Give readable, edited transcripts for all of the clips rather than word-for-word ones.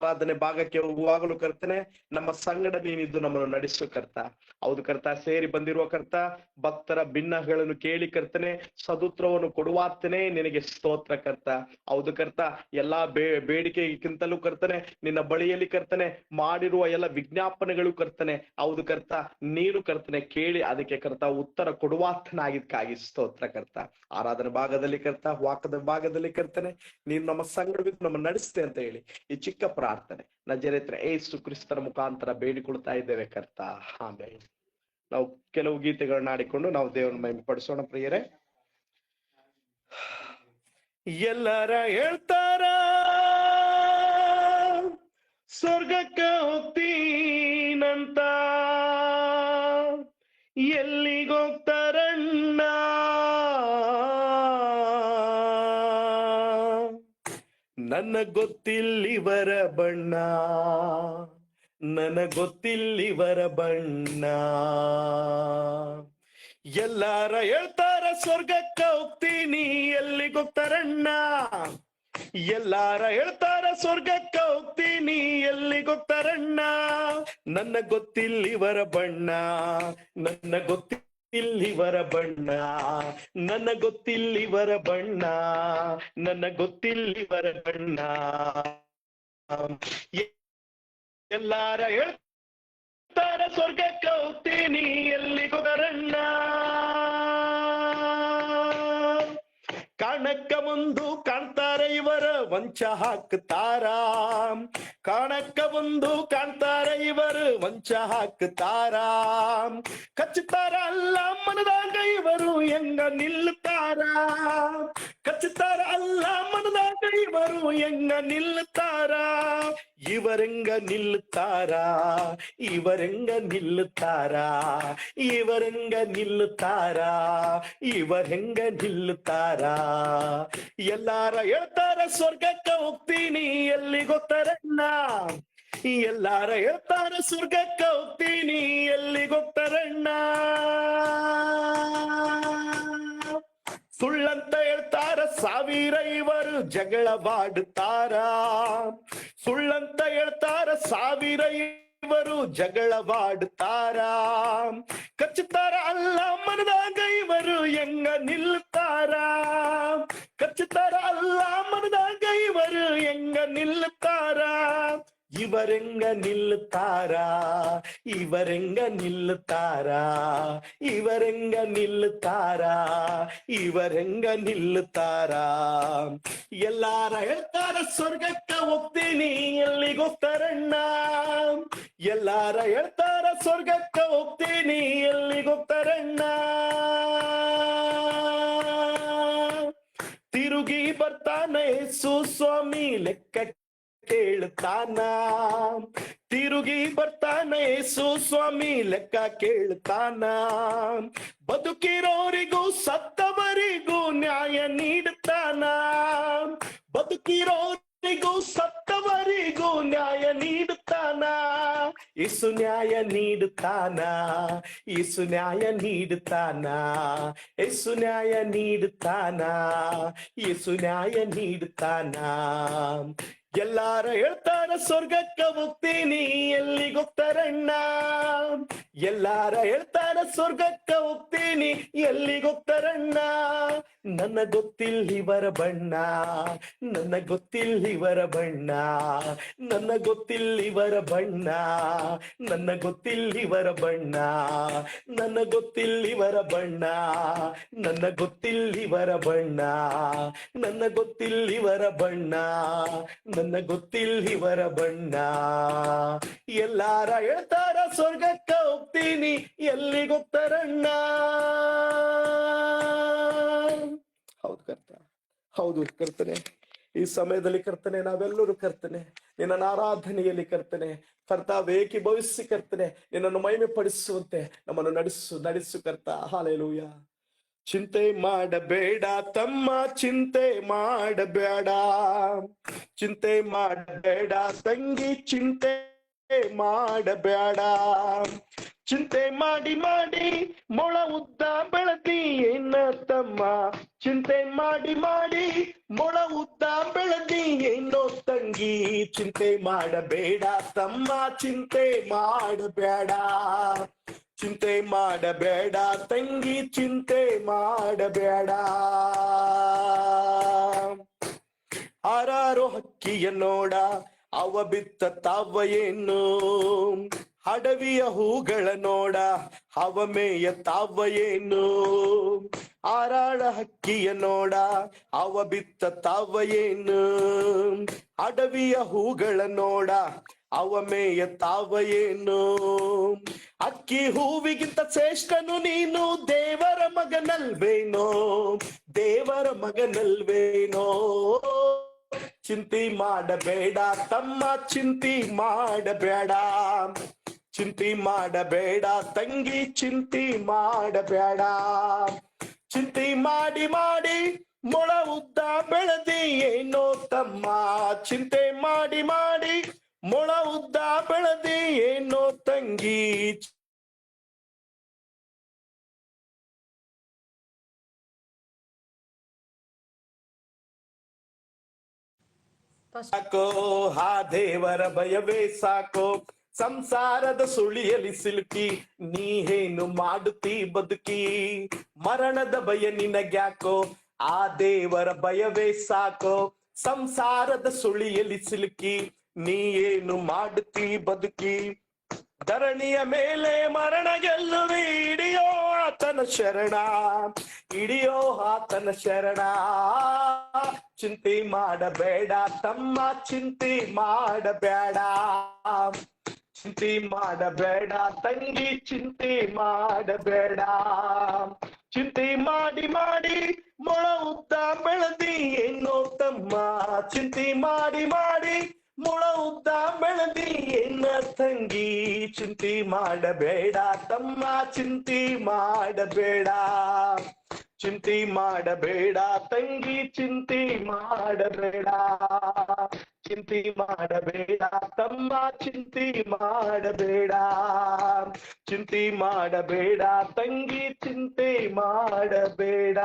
ಆರಾಧನೆ ಭಾಗಕ್ಕೆ ಹೋಗುವಾಗಲೂ ಕರ್ತನೆ ನಮ್ಮ ಸಂಗಡ ನೀನಿದ್ದು ನಮ್ಮನ್ನು ನಡೆಸು ಕರ್ತ. ಹೌದು ಕರ್ತ, ಸೇರಿ ಬಂದಿರುವ ಕರ್ತ ಭಕ್ತರ ಭಿನ್ನಗಳನ್ನು ಕೇಳಿ ಕರ್ತನೆ ಸದುತ್ರವನ್ನು ಕೊಡುವಾತನೇ ನಿನಗೆ ಸ್ತೋತ್ರ ಕರ್ತ. ಹೌದು ಕರ್ತ, ಎಲ್ಲಾ ಬೇಡಿಕೆಗಿಂತಲೂ ಕರ್ತನೆ ನಿನ್ನ ಬಳಿಯಲ್ಲಿ ಕರ್ತನೆ ಮಾಡಿರುವ ಎಲ್ಲ ವಿಜ್ಞಾಪನೆಗಳು ಕರ್ತನೆ ಹೌದು ಕರ್ತ ನೀನು ಕರ್ತನೆ ಕೇಳಿ ಅದಕ್ಕೆ ಕರ್ತ ಉತ್ತರ ಕೊಡುವಾತನಾಗಿದ್ದಕ್ಕಾಗಿ ಸ್ತೋತ್ರ ಕರ್ತ. ಆರಾಧನೆ ಭಾಗದಲ್ಲಿ ಕರ್ತ, ವಾಕದ ಭಾಗದಲ್ಲಿ ಕರ್ತನೆ ನೀನು ನಮ್ಮ ಸಂಗಡವಿದ್ದು ನಮ್ಮ ನಡೆಸ್ತೆ ಅಂತ ಹೇಳಿ ಈ ಚಿಕ್ಕ ಪ್ರಾರ್ಥನೆ ನಜರೇತ್ರ ಯೇಸು ಕ್ರಿಸ್ತರ ಮುಖಾಂತರ ಬೇಡಿಕೊಳ್ತಾ ಇದ್ದೇವೆ ಕರ್ತ. ಆಮೇಲೆ ನಾವು ಕೆಲವು ಗೀತೆಗಳನ್ನ ಆಡಿಕೊಂಡು ನಾವು ದೇವರನ್ನ ಮಹಿಮೆ ಪಡಿಸೋಣ ಪ್ರಿಯರೇ. ಎಲ್ಲರ ಹೇಳ್ತಾರ ಸ್ವರ್ಗಕ್ಕೆ ಹೋಗ್ತೀನಂತ, ಎಲ್ಲಿಗೋಗ್ತಾರಣ್ಣ ನನ್ನ ಗೊತ್ತಿಲ್ಲಿವರ ಬಣ್ಣ, ನನ್ನ ಗೊತ್ತಿಲ್ಲಿವರ ಬಣ್ಣ. ಎಲ್ಲಾರ ಹೇಳ್ತಾರ ಸ್ವರ್ಗಕ್ಕ ಹೋಗ್ತೀನಿ, ಎಲ್ಲಿಗೋಗ್ತಾರಣ್ಣ. ಎಲ್ಲಾರ ಹೇಳ್ತಾರ ಸ್ವರ್ಗಕ್ಕ ಹೋಗ್ತೀನಿ, ಎಲ್ಲಿಗೋಗ್ತಾರಣ್ಣ. ನನ್ನ ಗೊತ್ತಿಲ್ಲಿವರ ಬಣ್ಣ, ನನ್ನ ಗೊತ್ತಿಲ್ಲಿವರ ಬಣ್ಣ, ನನ್ನ ಗೊತ್ತಿಲ್ಲಿವರ ಬಣ್ಣ, ನನ್ನ ಗೊತ್ತಿಲ್ಲಿವರ ಬಣ್ಣ. ಎಲ್ಲಾರ ಹೇಳ್ತಾರ ಸ್ವರ್ಗಕ್ಕೆ ಹೋಗ್ತೀನಿ, ಎಲ್ಲಿಗೋಗ್ತಾರಣ್ಣ. ಕಾಣಕ್ಕ ಮುಂದು ಕಾಣ್ತಾರ ಇವರ ವಂಚ ಹಾಕ್ತಾರ, ಕಾಣಕ್ಕ ಮುಂದು ಕಾಣ್ತಾರ ಇವರು ವಂಚ ಹಾಕ್ತಾರ. ಕಚ್ಚುತ್ತಾರ ಅಲ್ಲ ಮನದಾಗ ಇವರು ಹೆಂಗ ನಿಲ್ಲುತ್ತಾರ, ಕಚ್ಚುತ್ತಾರ ಅಲ್ಲ ಮನದಾಗ ಇವರು ಹೆಂಗ ನಿಲ್ಲುತ್ತಾರ. ಇವರೆಂಗ ನಿಲ್ಲುತ್ತಾರ, ಇವರೆಂಗ ನಿಲ್ಲುತ್ತಾರ, ಇವರೆಂಗ ನಿಲ್ಲುತ್ತಾರ, ಇವರೆಂಗ ನಿಲ್ಲುತ್ತಾರ. ಎಲ್ಲಾರ ಹೇಳ್ತಾರ ಸ್ವರ್ಗಕ್ಕ ಹೋಗ್ತೀನಿ, ಎಲ್ಲಿಗೋಗ್ತಾರಣ್ಣ. ಎಲ್ಲಾರ ಹೇಳ್ತಾರ ಸ್ವರ್ಗಕ್ಕ ಹೋಗ್ತೀನಿ, ಎಲ್ಲಿಗೋಗ್ತಾರಣ್ಣ. ಸುಳ್ಳಂತ ಹೇಳ್ತಾರ ಸಾವಿರ ಇವರು ಜಗಳವಾಡುತ್ತಾರ, ಸುಳ್ಳಂತ ಹೇಳ್ತಾರ ಸಾವಿರ ಇವರು ಜಗಳವಾಡುತ್ತಾರ. ಕಚ್ಚುತ್ತಾರ ಅಲ್ಲ ಮನದಾಗ ಇವರು ಹೆಂಗ ನಿಲ್ಲುತ್ತಾರ, ಕಚ್ಚುತ್ತಾರ ಅಲ್ಲ ಮನದಾಗ ಇವರು ಹೆಂಗ ನಿಲ್ಲುತ್ತಾರ. ಇವರೆಂಗ ನಿಲ್ಲುತ್ತಾರ, ಇವರೆಂಗ ನಿಲ್ಲುತ್ತಾರ, ಇವರೆಂಗ ನಿಲ್ಲುತ್ತಾರ, ಇವರೆಂಗ ನಿಲ್ಲುತ್ತಾರ. ಎಲ್ಲಾರ ಹೇಳ್ತಾರ ಸ್ವರ್ಗಕ್ಕ ಹೋಗ್ತೀನಿ, ಎಲ್ಲಿಗೋಗ್ತಾರಣ್ಣ. ಎಲ್ಲಾರ ಹೇಳ್ತಾರ ಸ್ವರ್ಗಕ್ಕ ಹೋಗ್ತೀನಿ, ಎಲ್ಲಿಗೋಗ್ತಾರಣ್ಣ. ತಿರುಗಿ ಬರ್ತಾನ ಯೇಸು ಸ್ವಾಮಿ ಲೆಕ್ಕ ಕೇಳ್ತಾನ, ತಿರುಗಿ ಬರ್ತಾನ ಯೇಸು ಸ್ವಾಮಿ ಲೆಕ್ಕ ಕೇಳ್ತಾನ. ಬದುಕಿರೋರಿಗೂ ಸತ್ತವರಿಗೂ ನ್ಯಾಯ ನೀಡುತ್ತಾನ, ಬದುಕಿರೋರಿಗೂ ಸತ್ತವರಿಗೂ ನ್ಯಾಯ ನೀಡುತ್ತಾನ. ಯೇಸು ನ್ಯಾಯ ನೀಡುತ್ತಾನ, ಯೇಸು ನ್ಯಾಯ ನೀಡುತ್ತಾನ, ಯೇಸು ನ್ಯಾಯ ನೀಡುತ್ತಾನ, ಯೇಸು ನ್ಯಾಯ ನೀಡುತ್ತಾನ. ಎಲ್ಲಾರ ಹೇಳ್ತಾರ ಸ್ವರ್ಗಕ್ಕ ಹೋಗ್ತೀನಿ, ಎಲ್ಲಿಗೋಗ್ತಾರಣ್ಣ. ಎಲ್ಲಾರ ಹೇಳ್ತಾರ ಸ್ವರ್ಗಕ್ಕ ಹೋಗ್ತೀನಿ, ಎಲ್ಲಿಗೋಗ್ತಾರಣ್ಣ. ನನ್ನ ಗೊತ್ತಿಲ್ಲಿವರ ಬಣ್ಣ, ನನ್ನ ಗೊತ್ತಿಲ್ಲಿವರ ಬಣ್ಣ, ನನ್ನ ಗೊತ್ತಿಲ್ಲಿವರ ಬಣ್ಣ, ನನ್ನ ಗೊತ್ತಿಲ್ಲಿವರ ಬಣ್ಣ, ನನ್ನ ಗೊತ್ತಿಲ್ಲಿವರ ಬಣ್ಣ, ನನ್ನ ಗೊತ್ತಿಲ್ಲಿವರ ಬಣ್ಣ, ನನ್ನ ಗೊತ್ತಿಲ್ಲಿವರ ಬಣ್ಣ, ನನ್ನ ಗೊತ್ತಿಲ್ಲಿವರ ಬಣ್ಣ. ಎಲ್ಲಾರ ಹೇಳ್ತಾರ ಸ್ವರ್ಗಕ್ಕ ಹೋಗ್ತೀನಿ, ಎಲ್ಲಿಗೋಗ್ತಾರಣ್ಣ. ಹೌದು ಕರ್ತ, ಹೌದು ಕರ್ತನೆ. ಈ ಸಮಯದಲ್ಲಿ ಕರ್ತನೆ ನಾವೆಲ್ಲರೂ ಕರ್ತನೆ ನಿನ್ನ ಆರಾಧನೆಯಲ್ಲಿ ಕರ್ತನೆ ಕರ್ತಾವ್ ಏಕೀಭವಿಸಿ ಕರ್ತನೆ ನಿನ್ನನ್ನು ಮಹಿಮೆ ಪಡಿಸುವಂತೆ ನಮ್ಮನ್ನು ನಡೆಸು ಕರ್ತ. ಹಾಲೆಲೂಯ. ಚಿಂತೆ ಮಾಡಬೇಡ ತಮ್ಮ, ಚಿಂತೆ ಮಾಡಬೇಡ, ಚಿಂತೆ ಮಾಡಬೇಡ ತಂಗಿ, ಚಿಂತೆ ಮಾಡಬೇಡ, ಚಿಂತೆ ಮಾಡಿ ಮಾಡಿ ಮೊಳ ಉದ್ದ ಬೆಳದಿ ಏನ ತಮ್ಮ, ಚಿಂತೆ ಮಾಡಿ ಮಾಡಿ ಮೊಳ ಉದ್ದ ಬೆಳದಿ ಏನೋ ತಂಗಿ, ಚಿಂತೆ ಮಾಡಬೇಡ ತಮ್ಮ ಚಿಂತೆ ಮಾಡಬೇಡ, ಚಿಂತೆ ಮಾಡಬೇಡ ತಂಗಿ ಚಿಂತೆ ಮಾಡಬೇಡ. ಹಾರಾರೋ ಹಕ್ಕಿಯ ನೋಡ ಅವ ಬಿತ್ತ ತಾವ ಏನು, ಅಡವಿಯ ಹೂಗಳ ನೋಡ ಅವ ಮೇಯ ತಾವ ಏನು, ಹಾರಾಡ ಹಕ್ಕಿಯ ನೋಡ ಅವ ಬಿತ್ತ ತಾವ ಏನು, ಅಡವಿಯ ಹೂಗಳ ನೋಡ ಅವ ಮೇಯ ತಾವ ಏನು. ಅಕ್ಕಿ ಹೂವಿಗಿಂತ ಶ್ರೇಷ್ಠನು ನೀನು ದೇವರ ಮಗನಲ್ವೇನೋ, ದೇವರ ಮಗನಲ್ವೇನೋ. ಚಿಂತೆ ಮಾಡಬೇಡ ತಮ್ಮ ಚಿಂತೆ ಮಾಡಬೇಡ, ಚಿಂತೆ ಮಾಡಬೇಡ ತಂಗಿ ಚಿಂತೆ ಮಾಡಬೇಡ. ಚಿಂತೆ ಮಾಡಿ ಮಾಡಿ ಮೊಳ ಉದ್ದ ಬೆಳೆದಿ ಏನೋ ತಮ್ಮ, ಚಿಂತೆ ಮಾಡಿ ಮಾಡಿ ಮೊಳ ಉದ್ದ ಬೆಳೆದಿ ಏನೋ ತಂಗಿ. ಸಾಕೋ ಹಾ ದೇವರ ಭಯವೇ ಸಾಕೋ, ಸಂಸಾರದ ಸುಳಿಯಲಿ ಸಿಲುಕಿ ನೀನೇನು ಮಾಡುತ್ತೀ ಬದುಕಿ, ಮರಣದ ಭಯ ನಿನಗ್ಯಾಕೋ ಆ ದೇವರ ಭಯವೇ ಸಾಕೋ, ಸಂಸಾರದ ಸುಳಿಯಲಿ ಸಿಲುಕಿ ನೀ ಏನು ಮಾಡುತ್ತೀ ಬದುಕಿ. ಧರಣಿಯ ಮೇಲೆ ಮರಣ ಗೆಲ್ಲುವಿ ಹಿಡಿಯೋ ಆತನ ಶರಣ, ಹಿಡಿಯೋ ಆತನ ಶರಣ. ಚಿಂತೆ ಮಾಡಬೇಡ ತಮ್ಮ ಚಿಂತೆ ಮಾಡಬೇಡ, ಚಿಂತೆ ಮಾಡಬೇಡ ತಂಗಿ ಚಿಂತೆ ಮಾಡಬೇಡ. ಚಿಂತೆ ಮಾಡಿ ಮಾಡಿ ಮೊಳ ಉದ್ದ ಬೆಳೆದಿ ಏನೋ ತಮ್ಮ, ಚಿಂತೆ ಮಾಡಿ ಮಾಡಿ ಮೊಳ ಉದ್ದ ಬೆಳೆದಿ ಏನ ತಂಗಿ, ಚಿಂತೆ ಮಾಡಬೇಡ ತಮ್ಮ ಚಿಂತೆ ಮಾಡಬೇಡ, ಚಿಂತೆ ಮಾಡಬೇಡ ತಂಗಿ ಚಿಂತೆ ಮಾಡಬೇಡ, ಚಿಂತೆ ಮಾಡಬೇಡ ತಮ್ಮ ಚಿಂತೆ ಮಾಡಬೇಡ, ಚಿಂತೆ ಮಾಡಬೇಡ ತಂಗಿ ಚಿಂತೆ ಮಾಡಬೇಡ.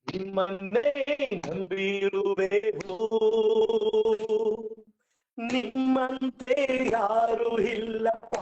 ನಿಮ್ಮನ್ನೇ ನಂಬಿರುವೆವು ನಿಮ್ಮಂತೆ ಯಾರು ಇಲ್ಲಪ್ಪ,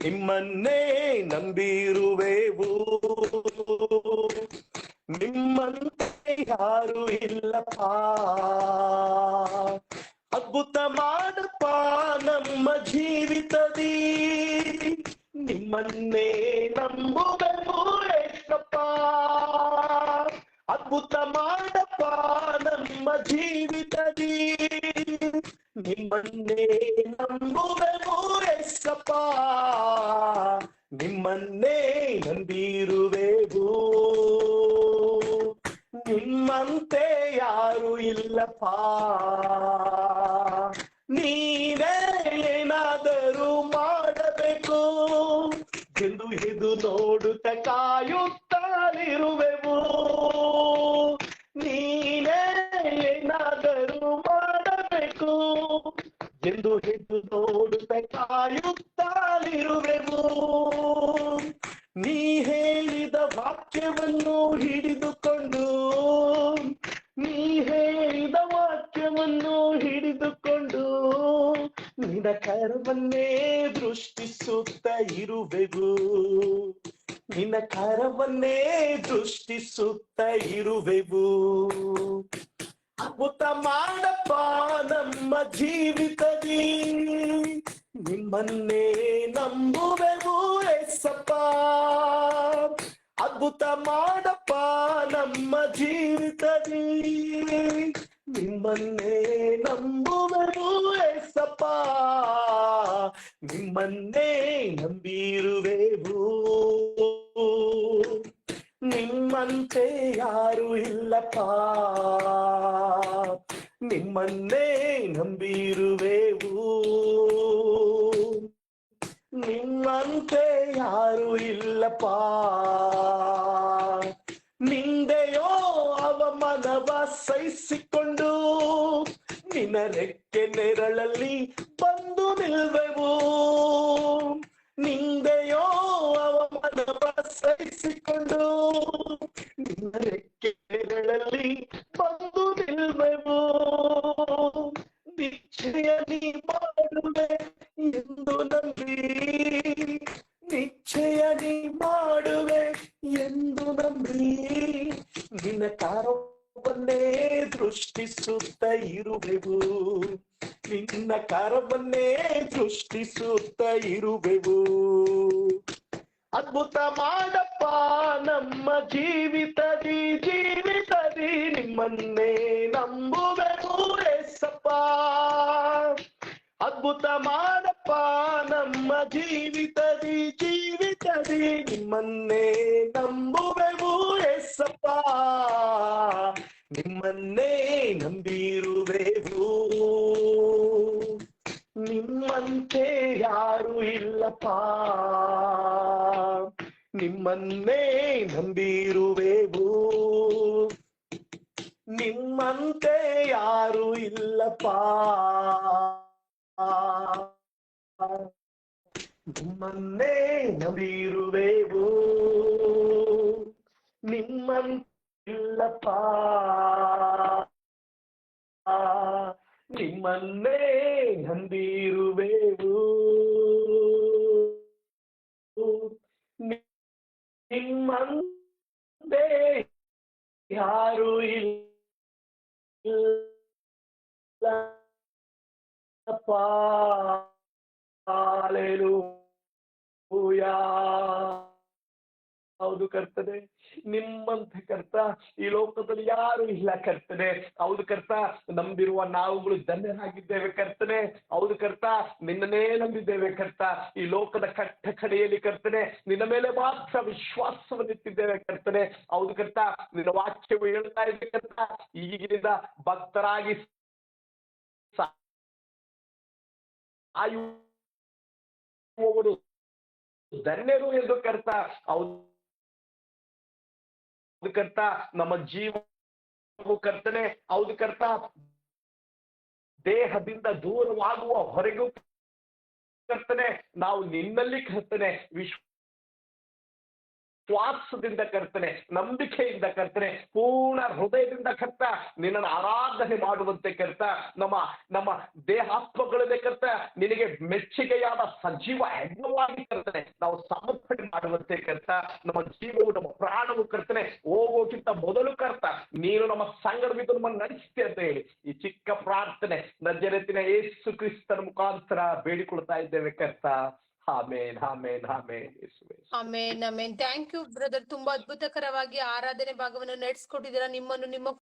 ನಿಮ್ಮನ್ನೇ ನಂಬಿರುವೆವು ನಿಮ್ಮಂತೆ ಯಾರು ಇಲ್ಲಪ್ಪ. ಅದ್ಭುತ ಮಾಡಪ್ಪ ನಮ್ಮ ಜೀವಿತದಿ ನಿಮ್ಮನ್ನೇ ನಂಬುವೆವು ಏಸಪ್ಪ. ಅದ್ಭುತ ಮಾಡಪ್ಪ ನಮ್ಮ ಜೀವಿತದಿ ನಿಮ್ಮನ್ನೇ ನಂಬುವೆವು ಏಸಪ್ಪ, ನಿಮ್ಮನ್ನೇ ನಂಬಿರುವೆವು ನಿಮ್ಮಂತೆ ಯಾರು ಇಲ್ಲಪ್ಪ. ನೀನೇ ಏನಾದರೂ ಮಾಡಬೇಕು ಎಂದು ಇದು ನೋಡುತ್ತ ಕಾಯುತ್ತಲಿರುವೆವು, ನೀನೇ ಏನಾದರೂ ಮಾಡಬೇಕು ಎಂದು ಇದು ನೋಡುತ್ತ ಕಾಯುತ್ತಲಿರುವೆವು. ನೀ ಹೇಳಿದ ವಾಕ್ಯವನ್ನು ಹಿಡಿದುಕೊಂಡು, ನೀ ಹೇಳಿದ ವಾಕ್ಯವನ್ನು ಹಿಡಿದುಕೊಂಡು ನಿನ್ನ ಕರವನ್ನೇ ದೃಷ್ಟಿಸುತ್ತ ಇರುವೆವು, ನಿನ್ನ ಕರವನ್ನೇ ದೃಷ್ಟಿಸುತ್ತ ಇರುವೆವು. ಅದ್ಭುತ ಮಾಡಪ್ಪ ನಮ್ಮ ಜೀವಿತದಿ ನಿಮ್ಮನ್ನೇ ನಂಬುವೆವು ಏಸಪ್ಪ. ಅದ್ಭುತ ಮಾಡಪ್ಪ ನಮ್ಮ ಜೀವಿತದಿ ನಿಮ್ಮನ್ನೇ ನಂಬುವೆವು ಏಸಪ್ಪ, ನಿಮ್ಮನ್ನೇ ನಂಬಿರುವೆವು ನಿಮ್ಮಂತೆ ಯಾರು ಇಲ್ಲಪ್ಪ, ನಿಮ್ಮನ್ನೇ ನಂಬಿರುವೆವು ನಿಮ್ಮಂತೆ ಯಾರು ಇಲ್ಲಪ್ಪ. ನಿಂದೆಯೋ ಅವಮಾನವ ಸಹಿಸಿಕೊಂಡು ನಿನ್ನ ರೆಕ್ಕೆ ನೆರಳಲ್ಲಿ ಬಂದು ನಿಲ್ವೆವು. ನಿಂದೆಯೋ ಅವಮಾನ ಸಹಿಸಿಕೊಂಡು ನಿನ್ನ ರೆಕ್ಕೆ ನೆರಳಲ್ಲಿ ಬಂದು ನಿಲ್ವೆವು. ನಿಶ್ಚಯ ನೀ ಮಾಡುವೆ ಎಂದು ನಂಬಿ, ನಿಶ್ಚಯ ನೀ ಮಾಡುವೆ ಎಂದು ನಂಬಿ, ನಿನ್ನ ಕಾರ್ಯವನ್ನೇ ದೃಷ್ಟಿಸುತ್ತ ಇರುವೆವು. ನಿನ್ನ ಕಾರ್ಯವನ್ನೇ ದೃಷ್ಟಿಸುತ್ತ ಇರುವೆವು. ಅದ್ಭುತ ಮಾಡಪ್ಪ ನಮ್ಮ ಜೀವಿತದಿ ನಿಮ್ಮನ್ನೇ ನಂಬುವೆವು ಏಸಪ್ಪ. ಅದ್ಭುತ ಮಾಡಪ್ಪ ನಮ್ಮ ಜೀವಿತದಿ ನಿಮ್ಮನ್ನೇ ನಂಬುವೆವು ಏಸಪ್ಪ. ನಿಮ್ಮನ್ನೇ ನಂಬಿರುವೆವು. ನಿಮ್ಮಂತೆ ಯಾರು ಇಲ್ಲಪ್ಪ, ನಿಮ್ಮನ್ನೇ ನಂಬಿರುವೆವು. ನಿಮ್ಮಂತೆ ಯಾರು ಇಲ್ಲಪ್ಪ, ನಿಮ್ಮನ್ನೇ ನಂಬಿರುವೆವು. ನಿಮ್ಮಂತಿಲ್ಲಪ್ಪ, ನಿಮ್ಮನ್ನೇ ನಂಬಿರುವೆವು. ನಿಮ್ಮಂತೆ ಯಾರು ಇಲ್ಲಪ್ಪ. ಹಲ್ಲೆಲೂಯಾ. ಹೌದು ಕರ್ತನೆ, ನಿಮ್ಮಂತ ಕರ್ತ ಈ ಲೋಕದಲ್ಲಿ ಯಾರು ಇಲ್ಲ ಕರ್ತನೆ. ಹೌದು ಕರ್ತ, ನಂಬಿರುವ ನಾವುಗಳು ಧನ್ಯರಾಗಿದ್ದೇವೆ ಕರ್ತನೆ. ಹೌದು ಕರ್ತ, ನಿನ್ನನ್ನೇ ನಂಬಿದ್ದೇವೆ ಕರ್ತ. ಈ ಲೋಕದ ಕಟ್ಟ ಕಡೆಯಲ್ಲಿ ಕರ್ತನೆ ನಿನ್ನ ಮೇಲೆ ಮಾತ್ರ ವಿಶ್ವಾಸವನ್ನಿಟ್ಟಿದ್ದೇವೆ ಕರ್ತನೆ. ಹೌದು ಕರ್ತ, ನಿನ್ನ ವಾಕ್ಯವು ಹೇಳ್ತಾ ಇದೆ ಕರ್ತ, ಈಗಿನಿಂದ ಭಕ್ತರಾಗಿ ಸಾಯುವವರು ಧನ್ಯರು ಎಂದು ಕರ್ತ. ಹೌದು ಕರ್ತ, ನಮ್ಮ ಜೀವವು ಕರ್ತನೆ ಹೌದು ಕರ್ತ ದೇಹದಿಂದ ದೂರವಾಗುವ ಹೊರಗೂ ಕರ್ತನೆ ನಾವು ನಿನ್ನಲ್ಲಿ ಕರ್ತನೆ ವಿಶ್ವಾಸದಿಂದ ಕರ್ತನೆ, ನಂಬಿಕೆಯಿಂದ ಕರ್ತನೆ, ಪೂರ್ಣ ಹೃದಯದಿಂದ ಕರ್ತ ನಿನ್ನನ್ನು ಆರಾಧನೆ ಮಾಡುವಂತೆ ಕರ್ತ, ನಮ್ಮ ದೇಹಾತ್ಮಗಳನ್ನೇ ಕರ್ತ ನಿನಗೆ ಮೆಚ್ಚುಗೆಯಾದ ಸಜೀವ ಯಜ್ಞವಾಗಿ ಕರ್ತನೆ ನಾವು ಸಮರ್ಪಣೆ ಮಾಡುವಂತೆ ಕರ್ತ. ನಮ್ಮ ಜೀವವು ನಮ್ಮ ಪ್ರಾಣವು ಕರ್ತನೆ ಹೋಗೋಕ್ಕಿಂತ ಮೊದಲು ಕರ್ತ ನೀನು ನಮ್ಮ ಸಂಗಡವಿದ್ದು ನಮ್ಮನ್ನು ನಡೆಸ್ತೆ ಅಂತ ಹೇಳಿ ಈ ಚಿಕ್ಕ ಪ್ರಾರ್ಥನೆ ನಜರೇತಿನ ಯೇಸು ಕ್ರಿಸ್ತನ ಮುಖಾಂತರ ಬೇಡಿಕೊಳ್ತಾ ಇದ್ದೇವೆ ಕರ್ತ. ಆಮೇನ್ ಆಮೇನ್ ಆಮೇನ್ ಆಮೇನ್ ಆಮೇನ್. ಥ್ಯಾಂಕ್ ಯು ಬ್ರದರ್, ತುಂಬಾ ಅದ್ಭುತಕರವಾಗಿ ಆರಾಧನೆ ಭಾಗವನ್ನು ನಡೆಸ್ಕೊಟ್ಟಿದ್ದೀರಾ. ನಿಮ್ಮನ್ನು ನಿಮ್ಮ